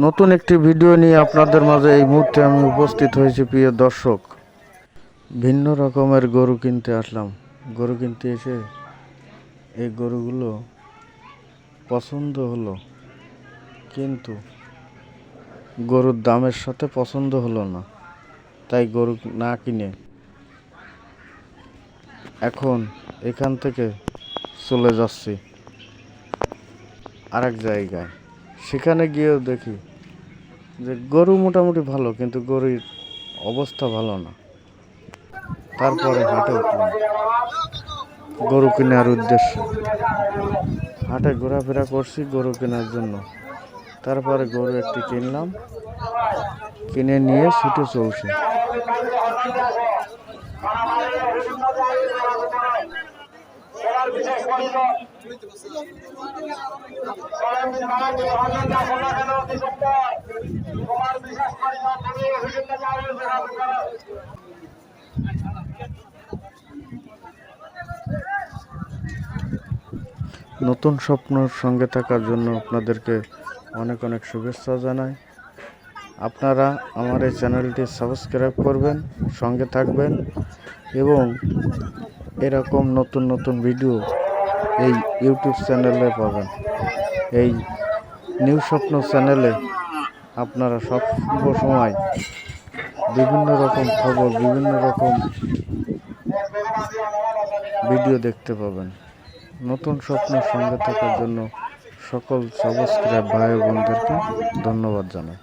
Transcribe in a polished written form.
নতুন একটি ভিডিও নিয়ে আপনাদের মাঝে এই মুহূর্তে আমি উপস্থিত হয়েছি প্রিয় দর্শক। ভিন্ন রকমের গরু কিনতে আসলাম। গরু কিনতে এসে এই গরুগুলো পছন্দ হলো, কিন্তু গরুর দামের সাথে পছন্দ হলো না, তাই গরু না কিনে এখন এখান থেকে চলে যাচ্ছি আরেক জায়গায়। সেখানে গিয়েও দেখি যে গরু মোটামুটি ভালো, কিন্তু গরুর অবস্থা ভালো না। তারপরে হাটে উঠলাম গরু কেনার উদ্দেশ্যে। হাটে ঘোরাফেরা করছি গরু কেনার জন্য। তারপরে গরু একটি কিনলাম, কিনে নিয়ে ছুটে চলছে। নতুন স্বপ্নের সঙ্গে থাকার জন্য আপনাদেরকে অনেক অনেক শুভেচ্ছা জানাই। আপনারা আমার এই চ্যানেলটি সাবস্ক্রাইব করবেন, সঙ্গে থাকবেন এবং এরকম নতুন নতুন ভিডিও এই ইউটিউব চ্যানেলে পাবেন। এই নিউ স্বপ্ন চ্যানেলে আপনারা সব সময় বিভিন্ন রকম খবর, বিভিন্ন রকম ভিডিও দেখতে পাবেন। নতুন স্বপ্নের সঙ্গে থাকার জন্য সকল সাবস্ক্রাইব ভাই বোনদেরকে ধন্যবাদ জানাই।